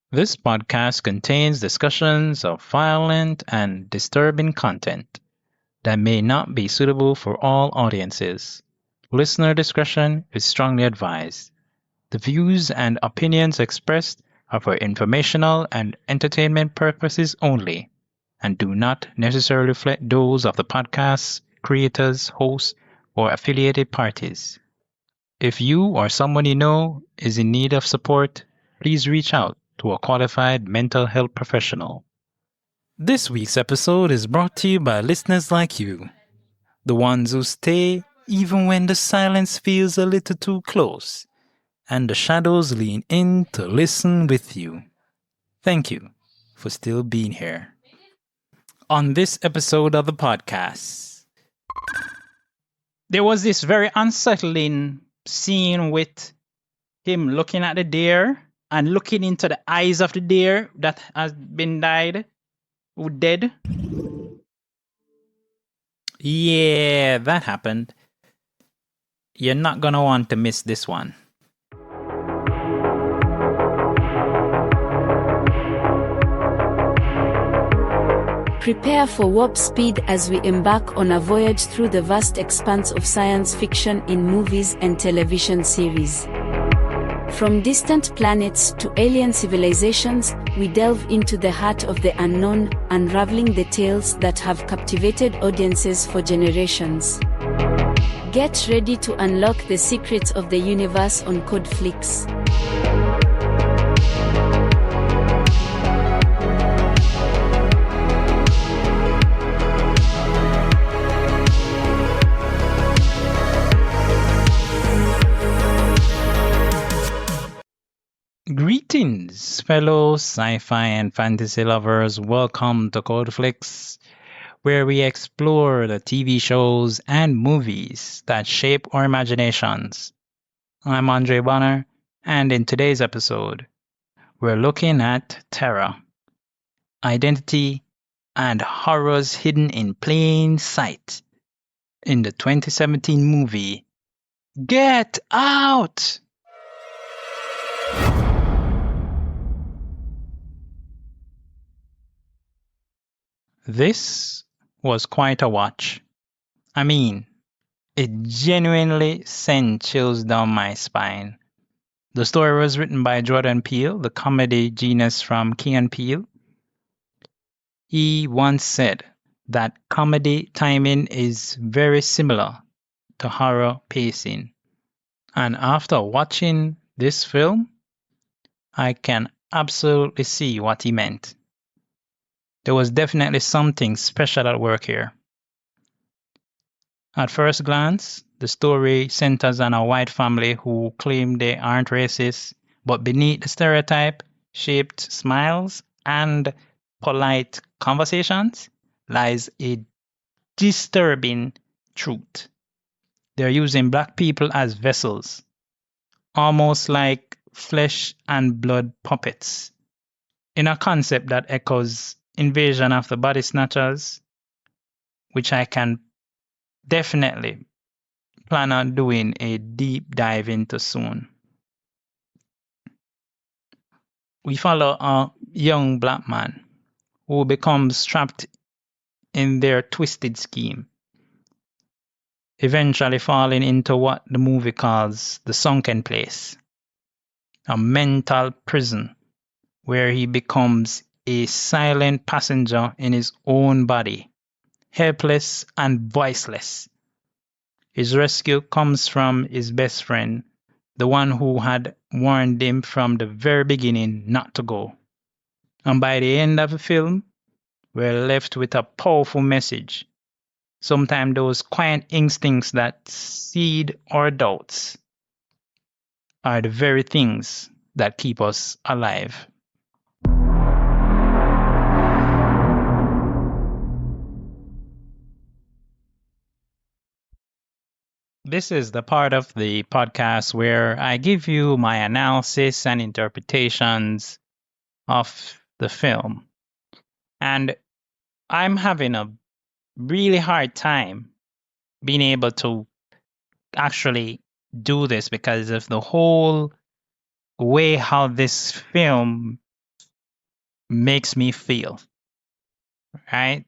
This podcast contains discussions of violent and disturbing content that may not be suitable for all audiences. Listener discretion is strongly advised. The views and opinions expressed are for informational and entertainment purposes only and do not necessarily reflect those of the podcast's creators, hosts, or affiliated parties. If you or someone you know is in need of support, please reach out to a qualified mental health professional. This week's episode is brought to you by listeners like you, the ones who stay even when the silence feels a little too close and the shadows lean in to listen with you. Thank you for still being here. On this episode of the podcast, there was this very unsettling scene with him looking at the deer and looking into the eyes of the deer that has been dead. Yeah, that happened. You're not gonna want to miss this one. Prepare for warp speed as we embark on a voyage through the vast expanse of science fiction in movies and television series. From distant planets to alien civilizations, we delve into the heart of the unknown, unraveling the tales that have captivated audiences for generations. Get ready to unlock the secrets of the universe on Code Flix. Greetings, fellow sci-fi and fantasy lovers. Welcome to Code Flix, where we explore the TV shows and movies that shape our imaginations. I'm Andre Bonner, and in today's episode, we're looking at terror, identity, and horrors hidden in plain sight in the 2017 movie Get Out! This was quite a watch. I mean, it genuinely sent chills down my spine. The story was written by Jordan Peele, the comedy genius from Key and Peele. He once said that comedy timing is very similar to horror pacing. And after watching this film, I can absolutely see what he meant. There was definitely something special at work here. At first glance, the story centers on a white family who claim they aren't racist, but beneath the stereotype, shaped smiles and polite conversations lies a disturbing truth. They're using black people as vessels, almost like flesh and blood puppets, in a concept that echoes Invasion of the Body Snatchers, which I can definitely plan on doing a deep dive into soon. We follow a young black man who becomes trapped in their twisted scheme, eventually falling into what the movie calls the Sunken place, a mental prison where he becomes a silent passenger in his own body, helpless and voiceless. His rescue comes from his best friend, the one who had warned him from the very beginning not to go. And by the end of the film, we're left with a powerful message. Sometimes those quiet instincts that seed our doubts are the very things that keep us alive. This is the part of the podcast where I give you my analysis and interpretations of the film. And I'm having a really hard time being able to actually do this because of the whole way how this film makes me feel, right?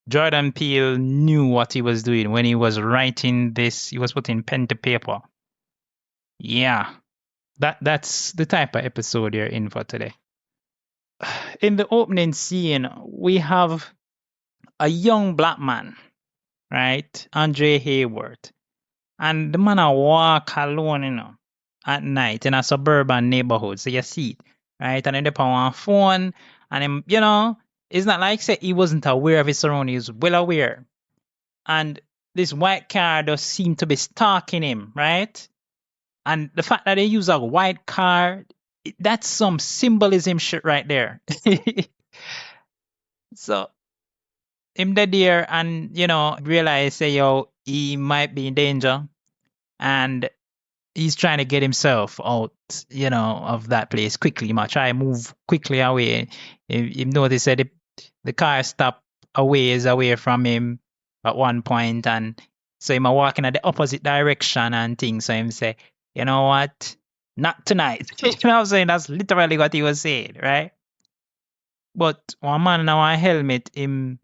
Jordan Peele knew what he was doing when he was writing this. He was putting pen to paper. Yeah, that's the type of episode you're in for today. In the opening scene, we have a young black man, right? Andre Hayward. And the man a walk alone, at night in a suburban neighborhood. So you see it, right? And then they on one phone, and him, it's not like say he wasn't aware of his surroundings. He was well aware. And this white car does seem to be stalking him, right? And the fact that they use a white car, that's some symbolism shit right there. So him dead there and, realize, say, yo, he might be in danger. And he's trying to get himself out, of that place quickly. He might try to move quickly away. You notice that the car stopped a ways away from him at one point, and so he might walking at the opposite direction and things. So him say, you know what? Not tonight. You know what I'm saying? That's literally what he was saying, right? But one man in a helmet, him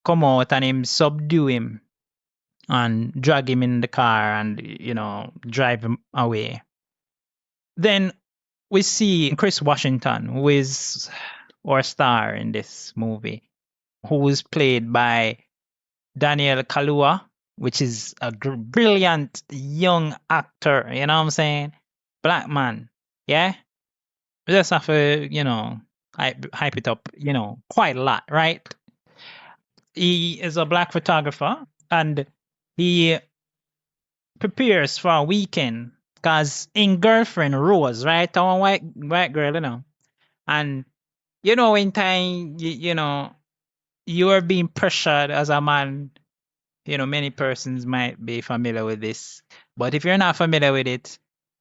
come out and him subdue him and drag him in the car and, drive him away. Then we see Chris Washington, who is our star in this movie, who is played by Daniel Kaluuya, which is a brilliant young actor. You know what I'm saying? Black man. Yeah? We just have to, hype it up, quite a lot, right? He is a black photographer and he prepares for a weekend because in girlfriend Rose, right? Our white girl, and in time, you are being pressured as a man. Many persons might be familiar with this, but if you're not familiar with it,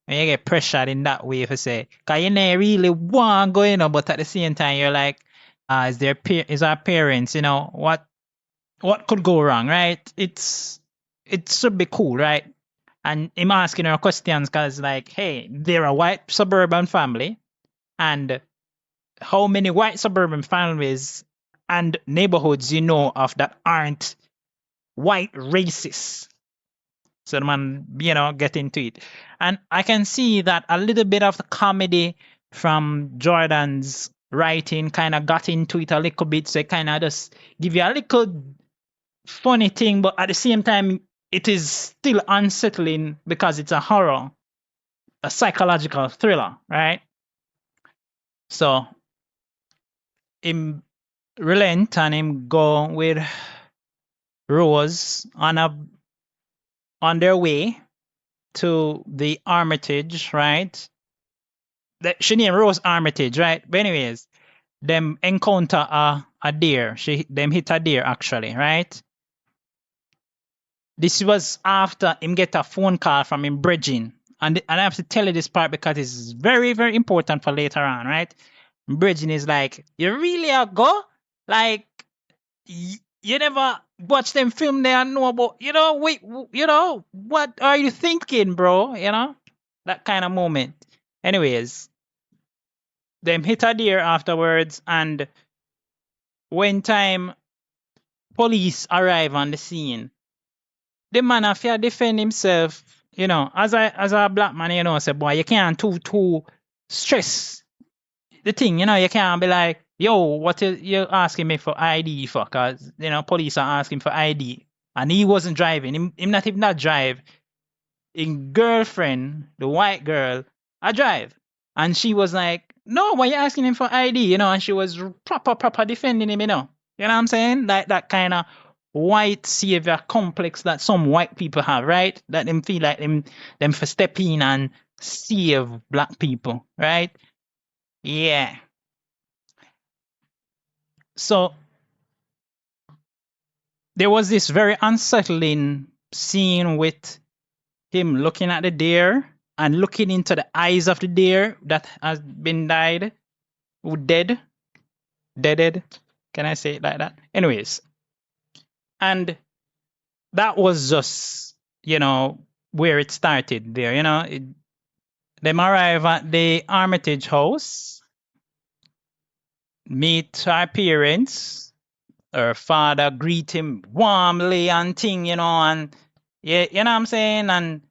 and you get pressured in that way, if you say, cause you not really want going on, but at the same time, you're like, is our parents, what could go wrong, right? It should be cool, right? And him asking her questions because, like, hey, they're a white suburban family, and how many white suburban families and neighborhoods you know of that aren't white racist? So the man, get into it. And I can see that a little bit of the comedy from Jordan's writing kind of got into it a little bit. So it kind of just give you a little funny thing, but at the same time, it is still unsettling because it's a horror, a psychological thriller, right? So him relent and him go with Rose on their way to the Armitage, right? She named Rose Armitage, right? But anyways, them encounter a deer. Them hit a deer actually, right? This was after him get a phone call from him bridging. And I have to tell you this part because it's very, very important for later on, right? Bridging is like, you really are go? Like, you never watch them film there and know about, wait, what are you thinking, bro? That kind of moment. Anyways, them hit a deer afterwards, and when time police arrive on the scene, the man have to defend himself, as a black man, say, boy, you can't too stress the thing, you can't be like, yo, what you asking me for ID for? Because, police are asking for ID. And he wasn't driving. Him not even that drive. In girlfriend, the white girl, I drive. And she was like, no, why you asking him for ID? And she was proper defending him, You know what I'm saying? Like that kind of white savior complex that some white people have, right? That them feel like them for step in and save black people, right? Yeah. So there was this very unsettling scene with him looking at the deer and looking into the eyes of the deer that has been dead. Deaded. Can I say it like that? Anyways. And that was just, where it started there, Them arrive at the Armitage house. meet her parents. Her father greet him warmly and thing, and yeah, you know what I'm saying? And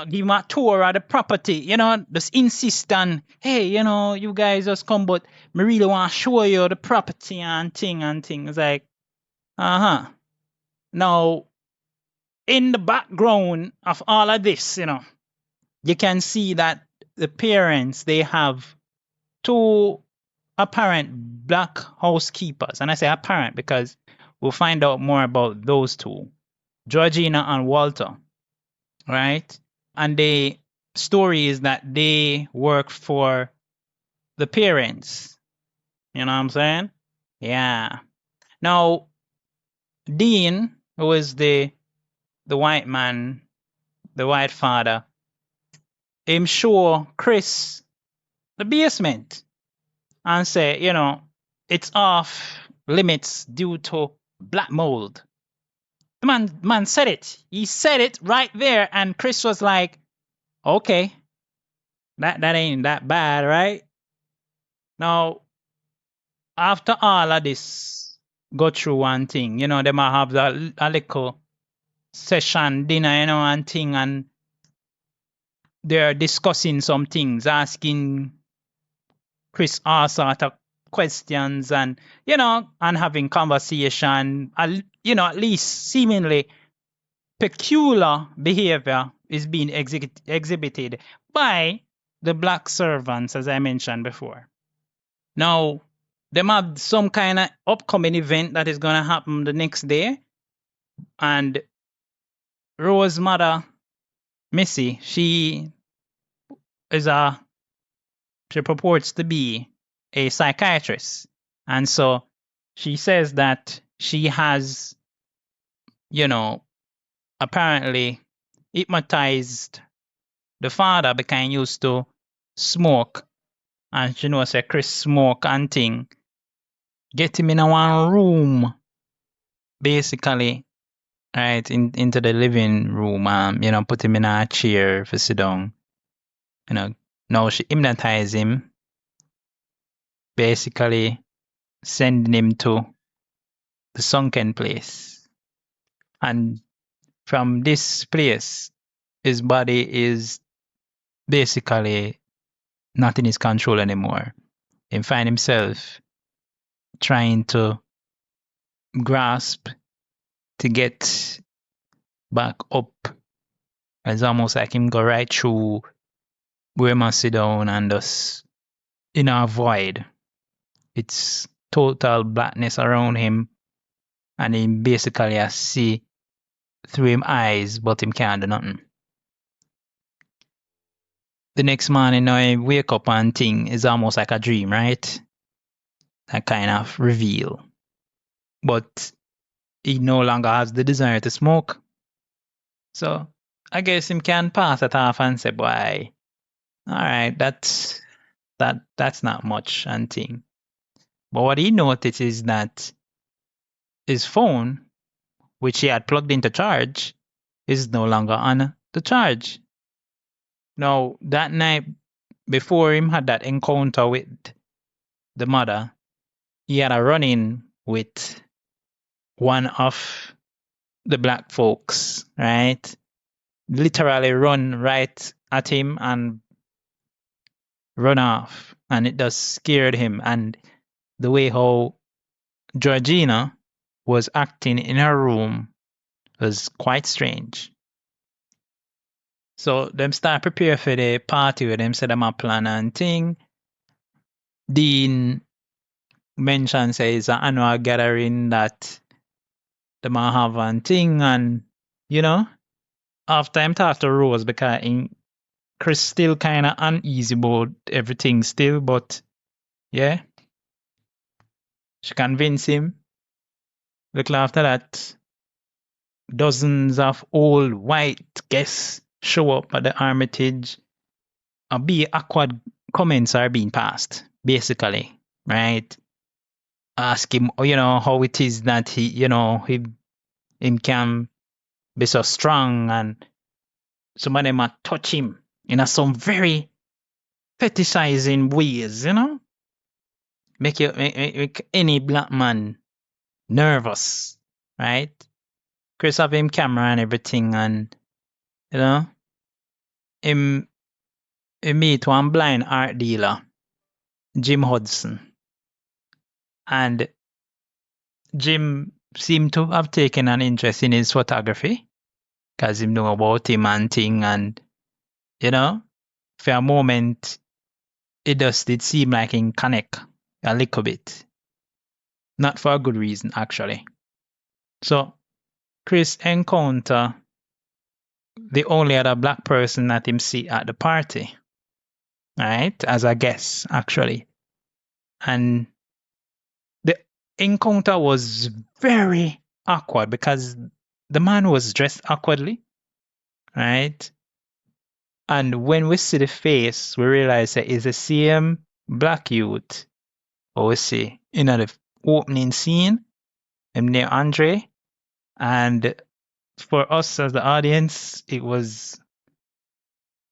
give him a tour of the property, just insist on, hey, you guys just come, but me really want to show you the property and thing and things. Like, uh-huh. Now, in the background of all of this, you can see that the parents, they have two apparent black housekeepers. And I say apparent because we'll find out more about those two, Georgina and Walter, right? And the story is that they work for the parents. You know what I'm saying? Yeah. Now, Dean, who is the white man, the white father, him show Chris the basement and say, it's off limits due to black mold. The man said it. He said it right there, and Chris was like, okay, that ain't that bad, right? Now, after all of this, go through one thing, they might have a little session, dinner, and thing, and they're discussing some things, asking Chris all sort of questions and, and having conversation, at least seemingly peculiar behavior is being exhibited by the black servants, as I mentioned before. Now, they have some kind of upcoming event that is going to happen the next day. And Rose's mother, Missy, she purports to be a psychiatrist. And so she says that she has, apparently hypnotized the father because he used to smoke. And she knows that Chris smoke and thing. Get him in one room, basically, right, into the living room, put him in a chair for sit down. Now she hypnotized him, basically sending him to the Sunken place. And from this place, his body is basically not in his control anymore. He find himself trying to grasp to get back up. It's almost like him go right through where him sit down and just in a void. It's total blackness around him, and he basically see through him eyes, but him can't do nothing. The next morning, he wake up and thing is almost like a dream, right? That kind of reveal. But he no longer has the desire to smoke. So I guess him can pass it off and say, boy, all right, that's not much and thing. But what he noticed is that his phone, which he had plugged into charge, is no longer on the charge. Now, that night before him had that encounter with the mother, he had a run-in with one of the black folks, right? Literally run right at him and run off. And it just scared him. And the way how Georgina was acting in her room was quite strange. So them start prepare for the party with them, say them a plan and thing. Dean mentioned say it's an annual gathering that them a have and thing, and after him talk to Rose because Chris still kinda uneasy about everything still, but yeah. She convinced him. Look after that, dozens of old white guests show up at the Armitage. Be awkward comments are being passed, basically, right? Ask him, how it is that he can be so strong, and some of them might touch him in some very fetishizing ways, make any black man nervous, right? Chris have him camera and everything, and you know, him meet one blind art dealer, Jim Hudson, and Jim seemed to have taken an interest in his photography because him know about him and thing, and you know, for a moment, it did seem like him connect a little bit, not for a good reason actually. So Chris encounter the only other black person that him see at the party, right, as a guest actually, and the encounter was very awkward because the man was dressed awkwardly, right? And when we see the face, we realize that it's the same black youth or we see in the opening scene, him named Andre. And for us as the audience, it was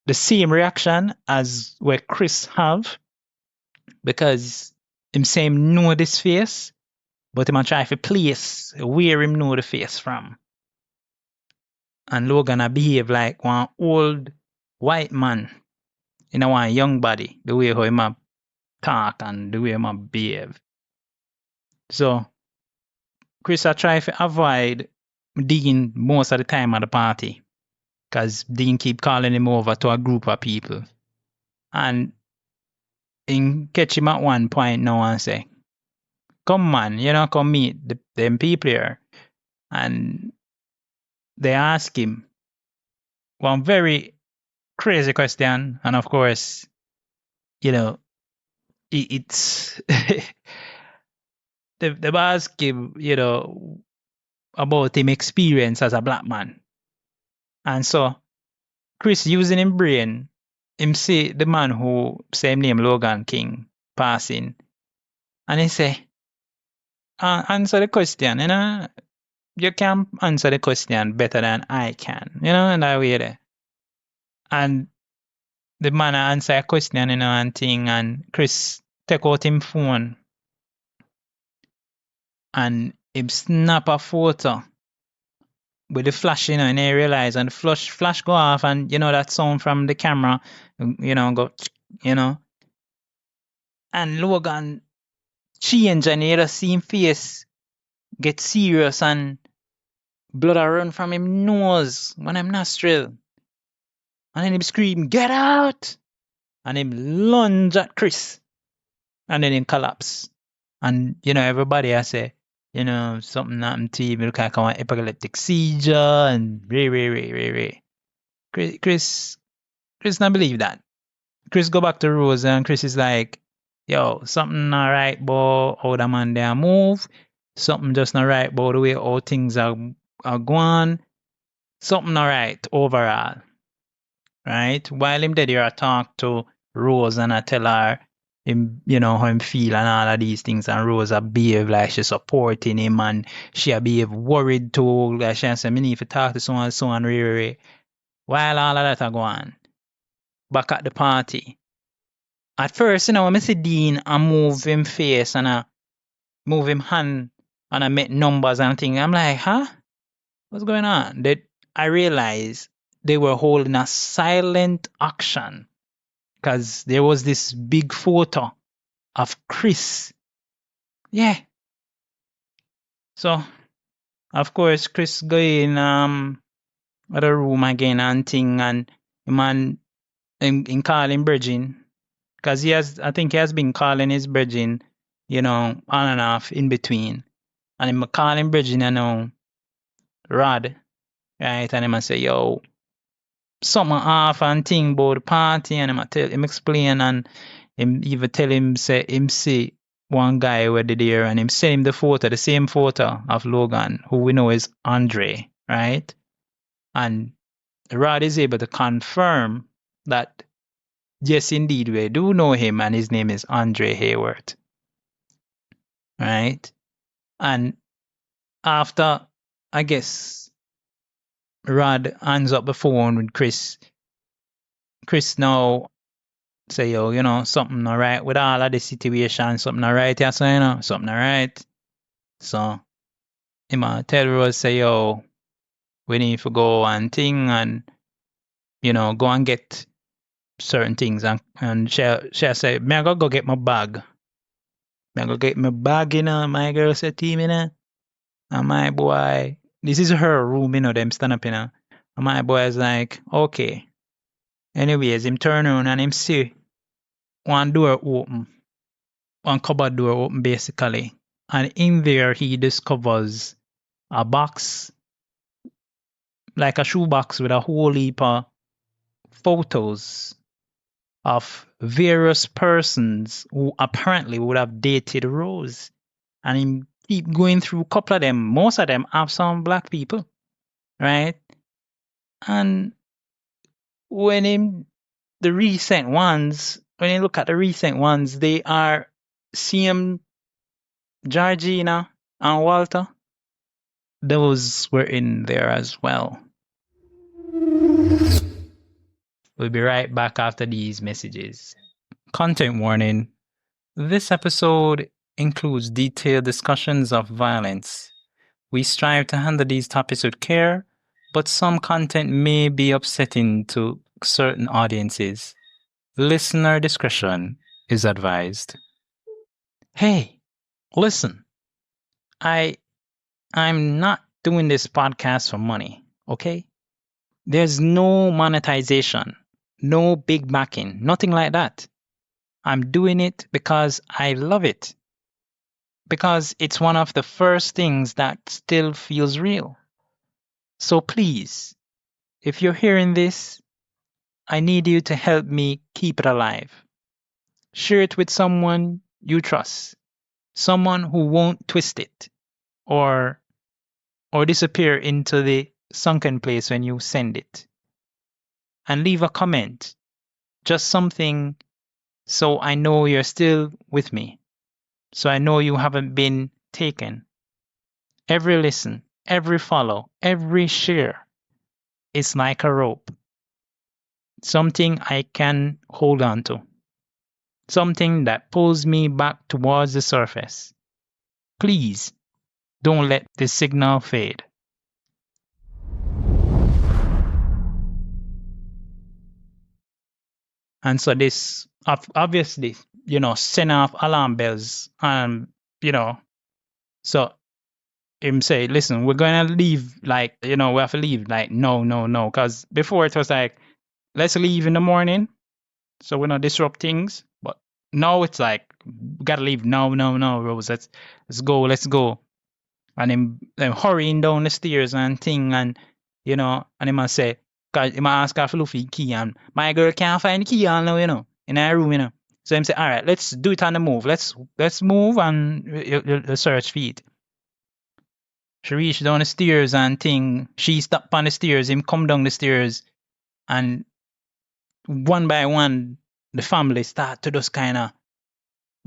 the same reaction as what Chris have, because him say him know this face, but him a try to place where him know the face from. And Logan a behave like one old white man in a one young body, the way how him a talk and the way him a behave. So Chris a try to avoid Dean most of the time at the party, because Dean keep calling him over to a group of people. And he catch him at one point now and say, come man, come meet them people here. And they ask him one very crazy question. And of course, it's they ask him, about him experience as a black man. And so Chris using him brain, him see the man who same name Logan King passing. And he say, answer the question, you can answer the question better than I can, in that way there. And the man answer a question, and thing, and Chris take out him phone and him snap a photo with the flash, and he realize, and the flash go off, and that sound from the camera, go, and Logan change, and you just see him face get serious, and blood a run from him nose, one him nostril. And then him scream, get out! And him lunge at Chris. And then him collapse. And, everybody I say, something happened to him, look like an epileptic seizure, and Ray. Chris not believe that. Chris go back to Rose, and Chris is like, yo, something not right about how the man there move. Something just not right about the way all things are going. Something not right overall. Right? While him there, I talk to Rose and I tell her him, how him feel and all of these things, and Rose a behave like she supporting him, and she a behave worried too, like she say, me need to talk to someone, Ray. While all of that are going, back at the party. At first, when I see Dean, I move him face and I move him hand and I make numbers and things. I'm like, huh? What's going on? I realized they were holding a silent auction because there was this big photo of Chris. Yeah. So, of course, Chris go in the room again and thing, and man in calling Virgin, because I think he has been calling his Virgin, on and off in between. And him calling Virgin, Rod, right? And him say, yo, something off and thing about the party, and him explain, and him even tell him, say, him see one guy where they there, and him send him the same photo of Logan, who we know is Andre, right? And Rod is able to confirm that, yes, indeed, we do know him, and his name is Andre Hayward, right? And after, I guess, Rod hands up the phone with Chris now say, yo, something not right with all of the situation, something not right, yeah, so, something not right. So, him tell Rose, say, yo, we need to go and thing and, go and get certain things. And she say, me I go get my bag. Me I go get my bag, my girl said to me, and my boy, this is her room, them stand up, and my boy is like, okay. Anyways, him turn around and him see one door open, one cupboard door open basically. And in there he discovers a box, like a shoebox with a whole heap of photos of various persons who apparently would have dated Rose. And him keep going through a couple of them. Most of them have some black people, right? And when him the recent ones, when you look at the recent ones, they are same Georgina and Walter. Those were in there as well. We'll be right back after these messages. Content warning. This episode includes detailed discussions of violence. We strive to handle these topics with care, but some content may be upsetting to certain audiences. Listener discretion is advised. Hey, listen. I'm not doing this podcast for money, okay? There's no monetization, no big backing, nothing like that. I'm doing it because I love it. Because it's one of the first things that still feels real. So please, if you're hearing this, I need you to help me keep it alive. Share it with someone you trust, someone who won't twist it or disappear into the sunken place when you send it. And leave a comment, just something so I know you're still with me, so I know you haven't been taken. Every listen, every follow, every share is like a rope, something I can hold on to, something that pulls me back towards the surface. Please don't let this signal fade. And so this obviously, send off alarm bells. So him say, listen, we're going to leave, we have to leave. Like, no. Because before it was like, let's leave in the morning so we don't disrupt things. But now it's like, we got to leave. No, Rose, let's go. And him hurrying down the stairs and thing. And, and him say, because him ask her for Luffy key. And my girl can't find the key all now, in her room, So him say, all right, let's do it on the move. Let's move and the search feed. She reached down the stairs and thing. She stopped on the stairs. Him come down the stairs. And one by one, the family start to just kind of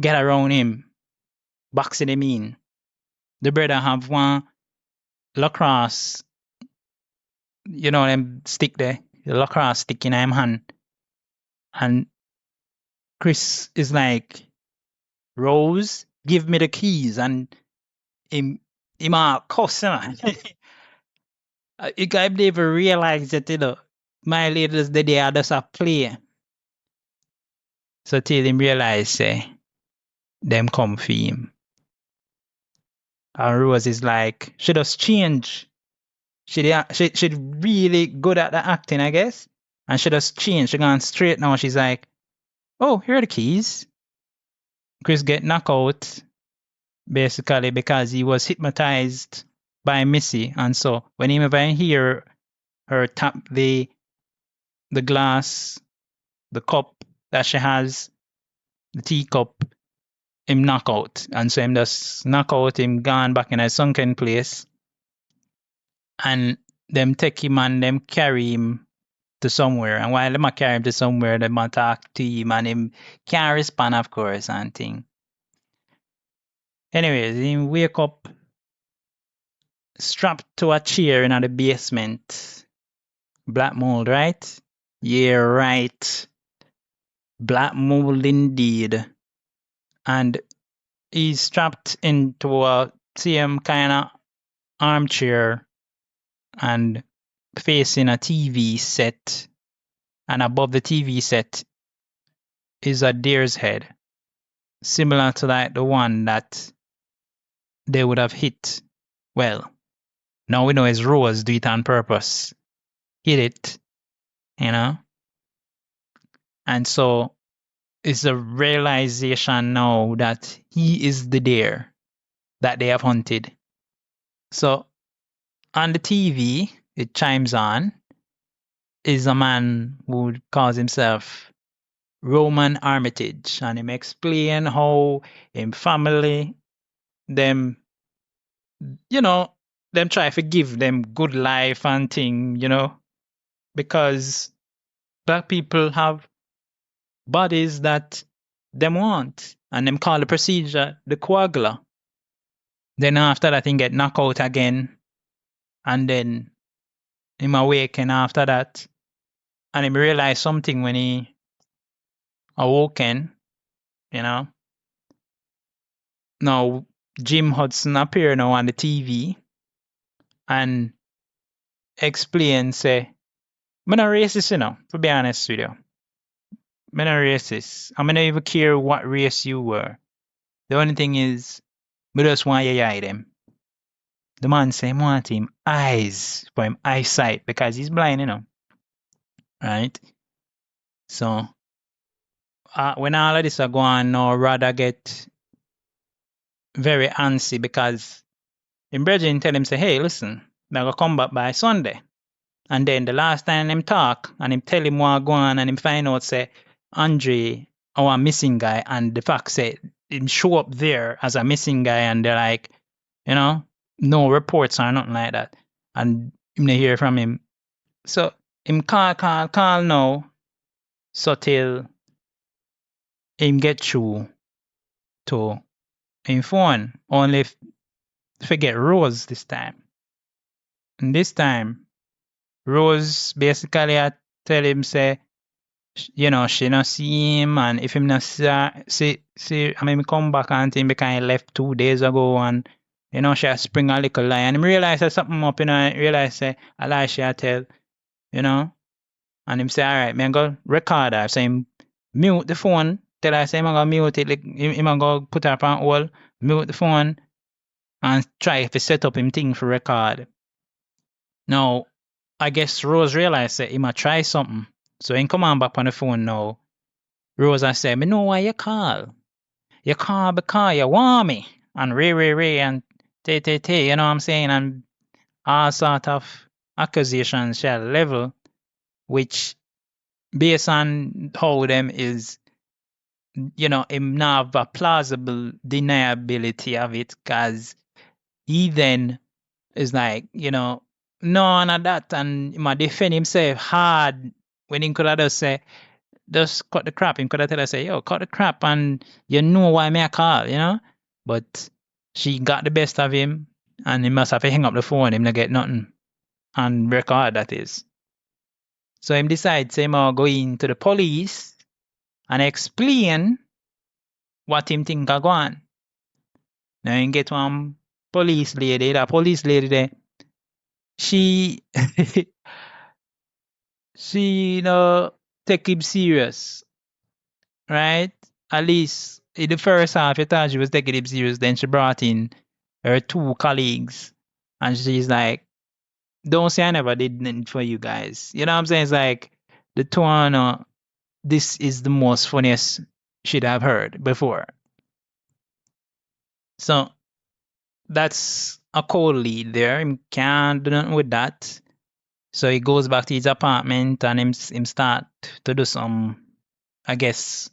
get around him, boxing him in. The brother have one lacrosse, them stick there, the lacrosse stick in him hand. And Chris is like, Rose, give me the keys. And him all cuss, You guys never realize that, my ladies, they are just a play. So till him realize, say, them come for him. And Rose is like, she just change. She really good at the acting, I guess. And she just change. She gone straight now. She's like, oh, here are the keys. Chris get knocked out, basically, because he was hypnotized by Missy. And so when he ever hear her tap the glass, the cup that she has, the teacup, him knock out. And so him just knock out, him gone back in a sunken place. And them take him and them carry him to somewhere. And while them carry him to somewhere, them talk to him and him can't respond, of course, and thing. Anyways, him wake up strapped to a chair in the basement. Black mold, right? Yeah, right. black mold indeed. And he's strapped into a same kind of armchair and facing a TV set. And above the TV set is a deer's head, similar to like the one that they would have hit. Well, now we know it's Rose do it on purpose. Hit it, you know? And so it's a realization now that he is the deer that they have hunted. So on the TV, it chimes on, is a man who calls himself Roman Armitage, and him explain how him family, them, you know, them try to give them good life and thing, you know, because black people have bodies that them want, and them call the procedure the coagula. Then after that, he get knocked out again, and then him awaken after that, and him realize something when he awoken, you know. Now Jim Hudson appear now on the TV and explain, say, I'm not racist, you know, to be honest with you. I'm not racist. I'm not even care what race you were. The only thing is, I just want you to eye them. The man say, I want him eyes for him eyesight because he's blind, you know. Right? So, when all of this are going now, rather get very antsy because him brethren tell him, say, hey, listen, I'm going to come back by Sunday. And then the last time him talk and him tell him what go on and him find out, say, Andre, our missing guy, and the fact say him show up there as a missing guy and they're like, you know, no reports or nothing like that. And him not hear from him. So him call now. So till him get through to him phone. Only forget Rose this time. And this time, Rose basically I tell him, say, you know, she not see him, and if him not see, I mean, come back and him because he left 2 days ago, and, you know, she spring a little lie, and him realize that something up, you know, and realize, say, a lie she tell, you know, and him say, all right, man, go record her, so him mute the phone, tell her, say, him go mute it, like, him go put her on hold, mute the phone, and try to set up him thing for record. Now, I guess Rose realized that he might try something. So he come on back on the phone now. Rose I said, me know why you call. You call because you want me. And Ray, and te, you know what I'm saying? And all sort of accusations shall level, which based on how them is, you know, him not have a plausible deniability of it, because he then is like, you know, no, not that, and he might defend himself hard when he could have just say, just cut the crap. He could have tell her, say, yo, cut the crap, and you know why me I call, you know? But she got the best of him, and he must have to hang up the phone, him not get nothing. And record, that is. So him decides, say, I'll go into the police and explain what him think are going. Now he get one police lady, that police lady there, she she, you know, take him serious, right? At least in the first half, you thought she was taking him serious. Then she brought in her 2 colleagues, and she's like, "Don't say I never did nothing for you guys." You know what I'm saying? It's like the tone. This is the most funniest shit I've heard before. So that's a cold lead there. Him can't do nothing with that. So he goes back to his apartment and him start to do some, I guess,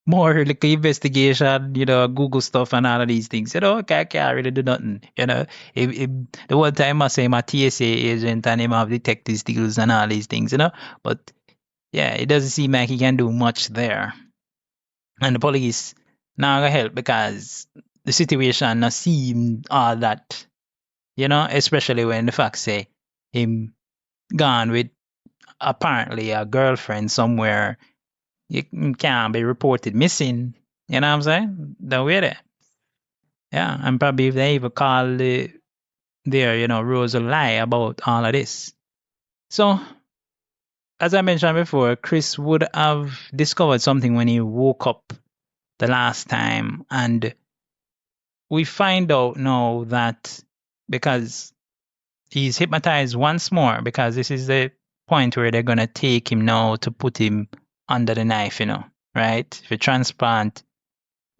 more like investigation, you know, Google stuff and all of these things. You know, I can't really do nothing. You know, if the one time I say my TSA agent and him have detective skills and all these things, you know. But yeah, it doesn't seem like he can do much there. And the police now gonna help because the situation not seem all that, you know, especially when the facts say him gone with apparently a girlfriend somewhere, you can't be reported missing. You know what I'm saying? The way there. Yeah, and probably if they even call their Rose a lie about all of this. So, as I mentioned before, Chris would have discovered something when he woke up the last time, and we find out now that because he's hypnotized once more, because this is the point where they're gonna take him now to put him under the knife, right? If you transplant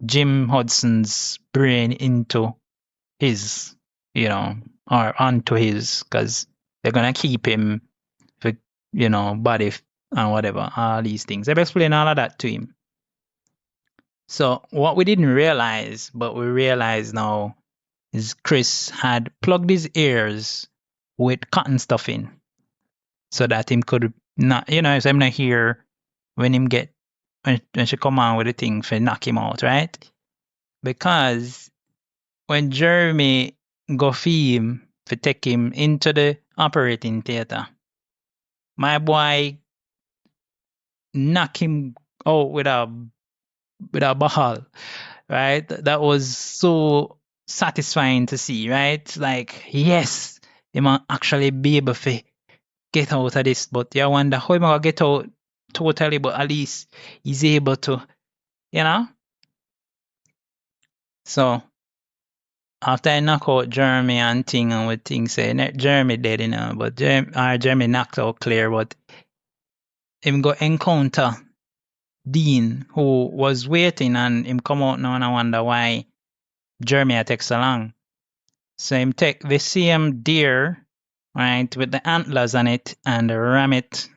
Jim Hudson's brain into his, or onto his, because they're gonna keep him for, body and whatever, all these things. They've explained all of that to him. So what we didn't realize, but we realize now, is Chris had plugged his ears with cotton stuffing so that him could not, so I'm not here when him get when she come on with the thing for knock him out, right? Because when Jeremy go fee him for take him into the operating theater, my boy knock him out with a ball, right? That was so satisfying to see, right? Like, yes, he might actually be able to get out of this, but you wonder how he might get out totally, but at least he's able to, you know? So after I knock out Jeremy and thing and with things say Jeremy dead, but Jeremy knocked out clear, but him go encounter Dean, who was waiting, and him come out now, and I wonder why Jeremy takes so long. So him take the same deer, right, with the antlers on it, and ram it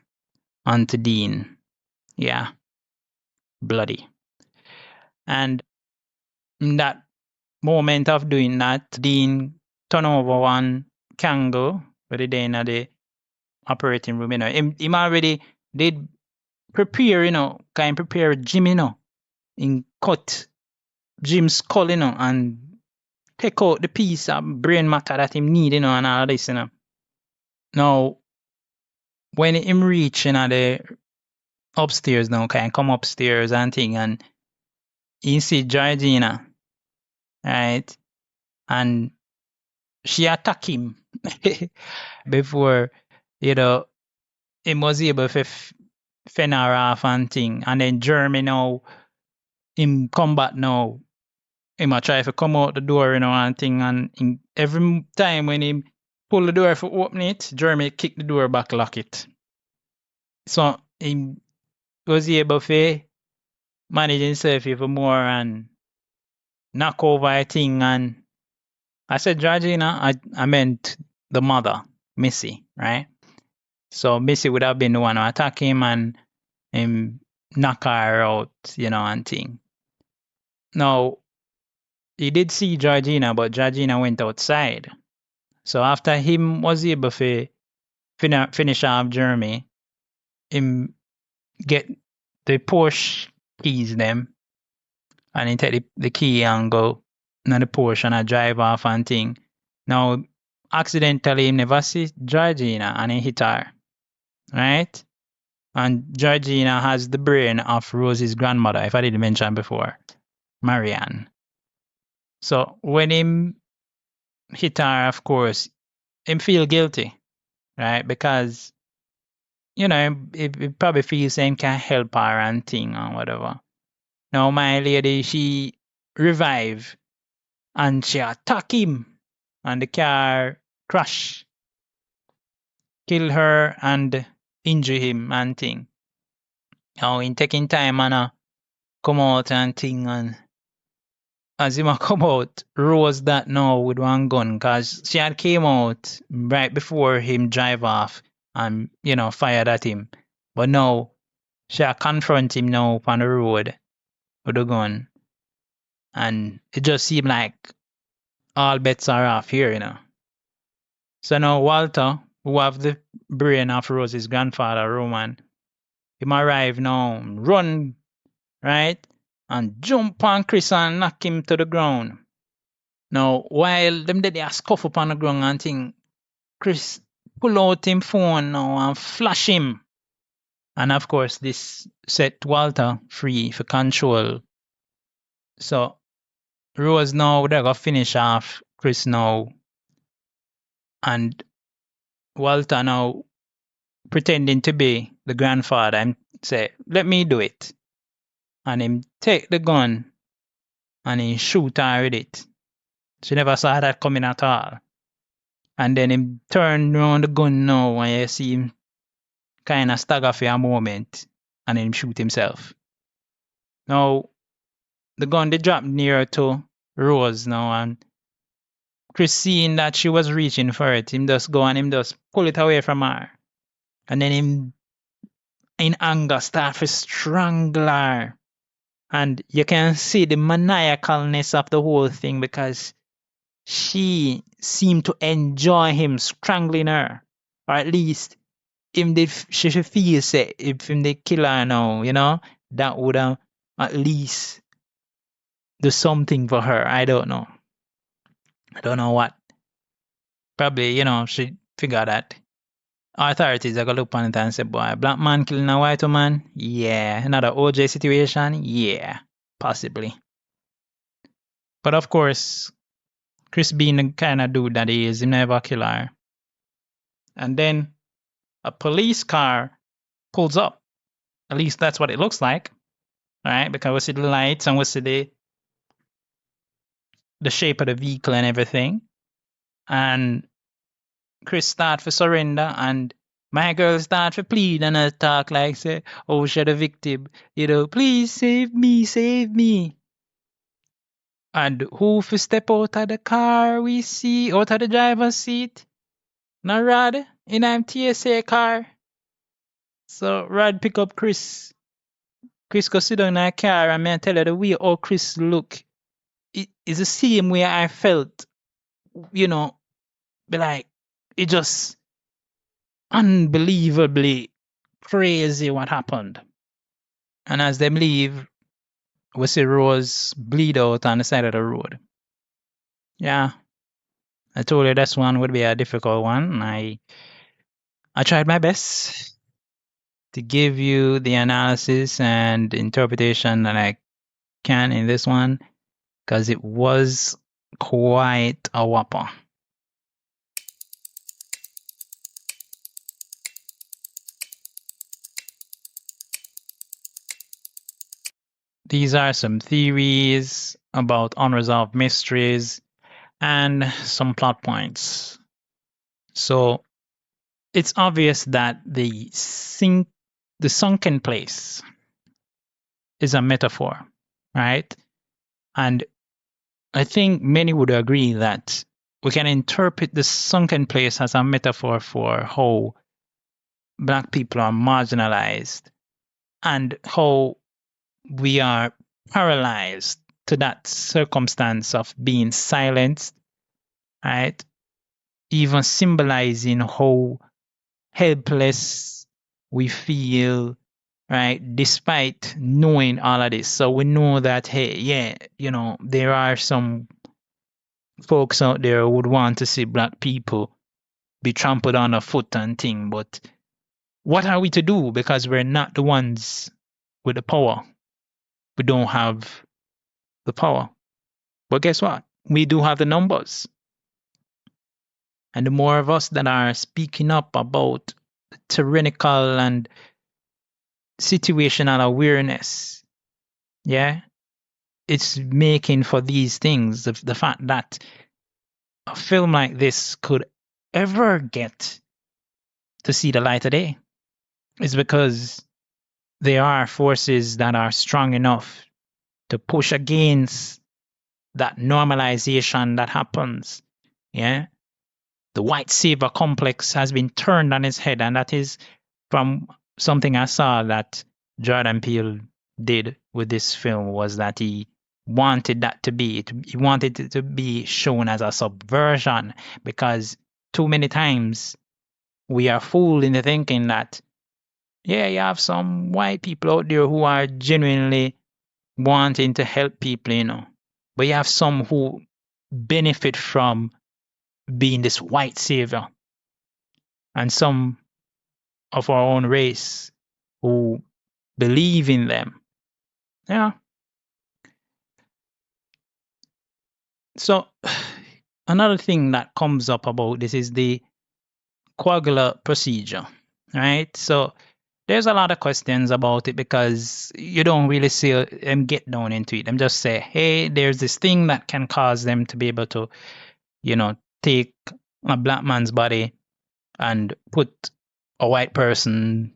onto Dean. Yeah. Bloody. And in that moment of doing that, Dean turn over one candle where they in the operating room, Him already did prepare, kind of prepare Jim, in cut Jim's skull, and take out the piece of brain matter that him need, and all this, Now, when him reach, the upstairs now, kind of come upstairs and thing, and he see Georgina, right? And she attack him before, him was able to fend her off and thing. And then Jeremy now, him come back now, him a try to come out the door, and thing. And every time when him pull the door for open it, Jeremy kick the door back, lock it. So he was able to manage himself even more and knock over a thing. And I said Georgina, I meant the mother, Missy, right? So Missy would have been the one to attack him and him knock her out, and thing. Now, he did see Georgina, but Georgina went outside. So after him was able to finish off Jeremy, him get the Porsche keys them, and he take the key and go in the Porsche and I drive off and thing. Now, accidentally, him never see Georgina and he hit her, right? And Georgina has the brain of Rosie's grandmother, if I didn't mention before, Marianne. So when him hit her, of course, him feel guilty, right? Because, he probably feels him can help her and thing or whatever. Now, my lady, she revive and she attack him and the car crash, kill her and injure him and thing. Now, in taking time and come out and thing, and as him come out, Rose that now with one gun, because she had came out right before him drive off and, fired at him. But now, she confront him now on the road with a gun. And it just seemed like all bets are off here, So now Walter, who have the brain of Rose's grandfather, Roman, him arrive now, run, right? And jump on Chris and knock him to the ground. Now, while them they scuff up on the ground and thing, Chris pull out him phone now and flash him. And of course, this set Walter free for control. So Rose now they're gonna finish off Chris now, and Walter now pretending to be the grandfather and say, "Let me do it." And him take the gun and he shoot her with it. She never saw that coming at all. And then him turn around the gun now and you see him kind of stagger for a moment and then him shoot himself. Now, the gun they dropped near to Rose now and Chris seeing that she was reaching for it, him just go and him just pull it away from her. And then him in anger start to strangle her. And you can see the maniacalness of the whole thing because she seemed to enjoy him strangling her. Or at least she feels say if him they kill her now, that would at least do something for her. I don't know. I don't know what. Probably, she figure that authorities are gonna look on it and say, boy, black man killing a white woman? Yeah. Another OJ situation? Yeah. Possibly. But of course, Chris being the kind of dude that he is, he never kill her. And then a police car pulls up. At least that's what it looks like. Right? Because we see the lights and we see the shape of the vehicle and everything. And Chris start for surrender and my girl start for plead and I talk like say, oh, she the victim, please save me, save me. And who for step out of the car we see, out of the driver's seat? Now Rod in a TSA car. So Rod pick up Chris. Chris go sit down in a car and I tell her the way how Chris look. It is the same way I felt, be like, it just unbelievably crazy what happened. And as them leave, we see Rose bleed out on the side of the road. Yeah. I told you this one would be a difficult one. I tried my best to give you the analysis and interpretation that I can in this one because it was quite a whopper. These are some theories about unresolved mysteries and some plot points. So it's obvious that the sunken place is a metaphor, right? And I think many would agree that we can interpret the sunken place as a metaphor for how Black people are marginalized and how we are paralyzed to that circumstance of being silenced, right? Even symbolizing how helpless we feel, right? Despite knowing all of this. So we know that, hey, yeah, there are some folks out there who would want to see Black people be trampled underfoot and thing, but what are we to do? Because we're not the ones with the power. We don't have the power. But guess what? We do have the numbers. And the more of us that are speaking up about tyrannical and situational awareness, yeah, it's making for these things, the fact that a film like this could ever get to see the light of day is because there are forces that are strong enough to push against that normalization that happens. Yeah. The white savior complex has been turned on its head, and that is from something I saw that Jordan Peele did with this film, was that he wanted that to be, he wanted it to be shown as a subversion, because too many times we are fooled into thinking that, yeah, you have some white people out there who are genuinely wanting to help people, but you have some who benefit from being this white savior, and some of our own race who believe in them. Yeah. So another thing that comes up about this is the coagular procedure, right? So there's a lot of questions about it because you don't really see them get down into it. Them just say, hey, there's this thing that can cause them to be able to, take a black man's body and put a white person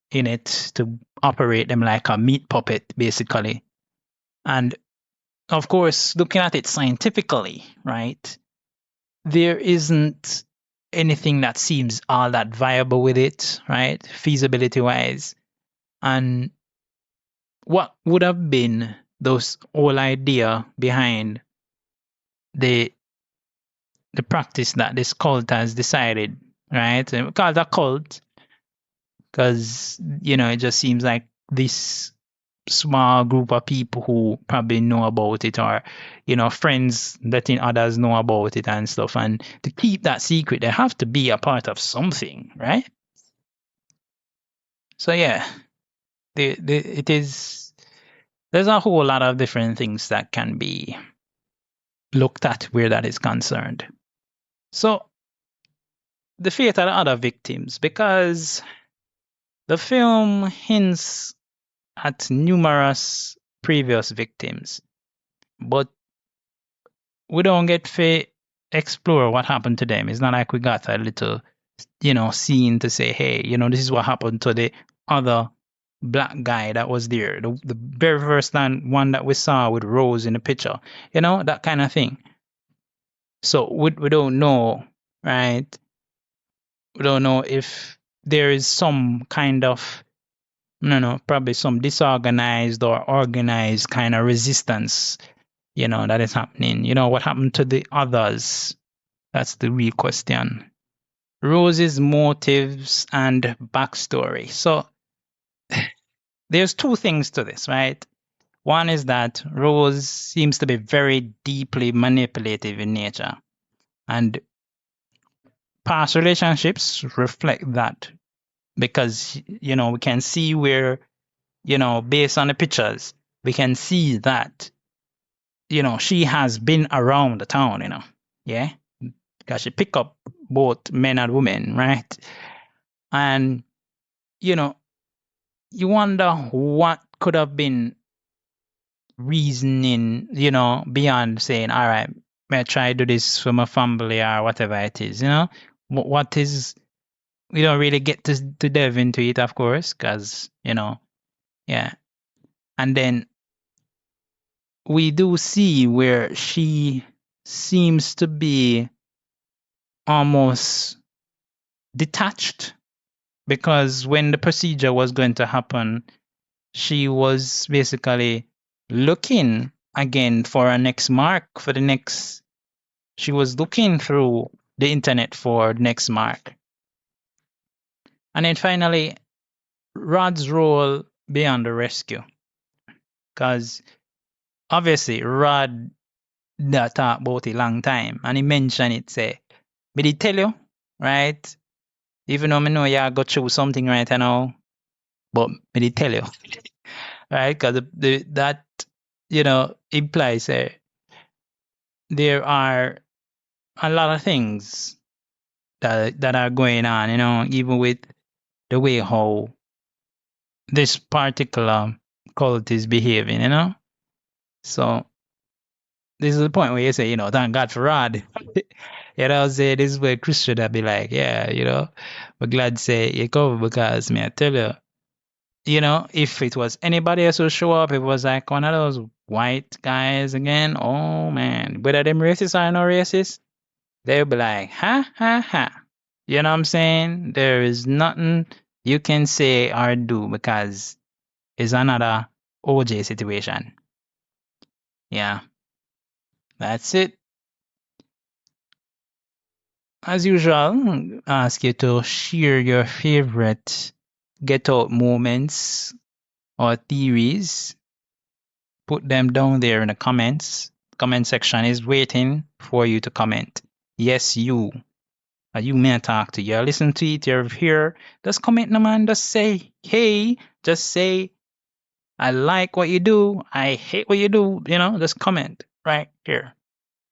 in it to operate them like a meat puppet, basically. And of course, looking at it scientifically, right, there isn't anything that seems all that viable with it, right, feasibility wise. And what would have been those whole idea behind the practice that this cult has decided, right? And we call it a cult because it just seems like this small group of people who probably know about it, or friends letting others know about it and stuff. And to keep that secret, they have to be a part of something, right? So yeah, it is. There's a whole lot of different things that can be looked at where that is concerned. So the fate of the other victims, because the film hints at numerous previous victims, but we don't get to explore what happened to them. It's not like we got a little, scene to say, hey, this is what happened to the other black guy that was there. The very first one that we saw with Rose in the picture, that kind of thing. So we don't know, right? We don't know if there is some kind of, probably some disorganized or organized kind of resistance, that is happening. What happened to the others? That's the real question. Rose's motives and backstory. So there's two things to this, right? One is that Rose seems to be very deeply manipulative in nature, and past relationships reflect that because, we can see where, based on the pictures, we can see that, she has been around the town, yeah, because she pick up both men and women, right? And, you wonder what could have been reasoning, beyond saying, all right, may I try to do this for my family or whatever it is, what is, we don't really get to delve into it, of course, because, yeah. And then we do see where she seems to be almost detached, because when the procedure was going to happen, she was basically looking again for a next mark for the next. She was looking through the internet for the next mark. And then finally, Rod's role beyond the rescue. Because obviously, Rod that talk about it a long time, and he mentioned it, say, me did tell you, right? Even though I know you go through something right now, but me did tell you, right? Because that, implies there are a lot of things that are going on, even with the way how this particular cult is behaving. So this is the point where you say, thank God for Rod. Say this is where Christian would be like, yeah, we're glad say you cover because me I tell you, if it was anybody else who show up, it was like one of those white guys again. Oh man, whether them racist or no racist, they'll be like, ha ha ha. You know what I'm saying? There is nothing you can say or do because it's another OJ situation. Yeah, that's it. As usual, ask you to share your favorite get out moments or theories. Put them down there in the comments. Comment section is waiting for you to comment. Yes, you. You may talk to you, listen to it, you're here. Just comment, no man. Just say, hey, just say, I like what you do. I hate what you do. Just comment right here,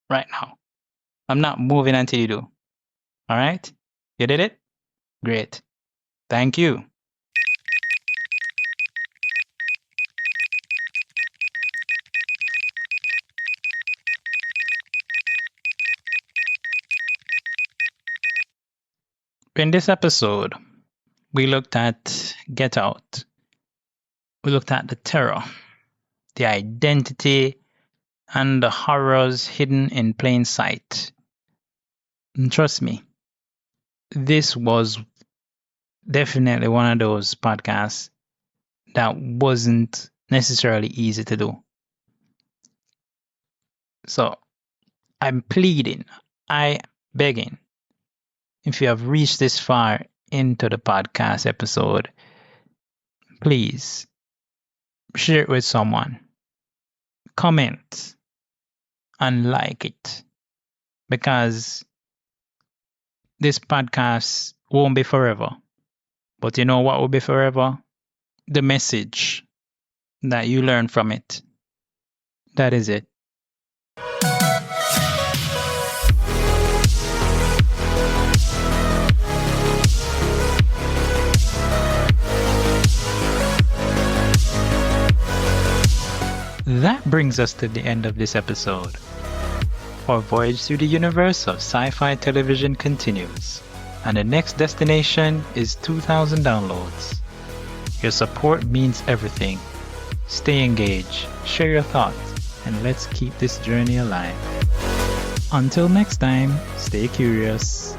right now. I'm not moving until you do. All right? You did it? Great. Thank you. In this episode, we looked at Get Out. We looked at the terror, the identity, and the horrors hidden in plain sight. And trust me, this was definitely one of those podcasts that wasn't necessarily easy to do. So I'm pleading, I begging, if you have reached this far into the podcast episode, please share it with someone, comment, and like it, because this podcast won't be forever. But you know what will be forever? The message that you learn from it. That is it. That brings us to the end of this episode. Our voyage through the universe of sci-fi television continues, and the next destination is 2,000 downloads. Your support means everything. Stay engaged, share your thoughts, and let's keep this journey alive. Until next time, stay curious.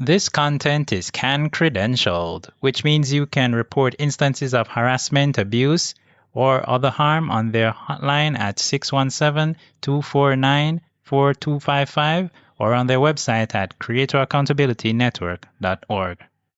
This content is CAN credentialed, which means you can report instances of harassment, abuse, or other harm on their hotline at 617-249-4255 or on their website at creatoraccountabilitynetwork.org.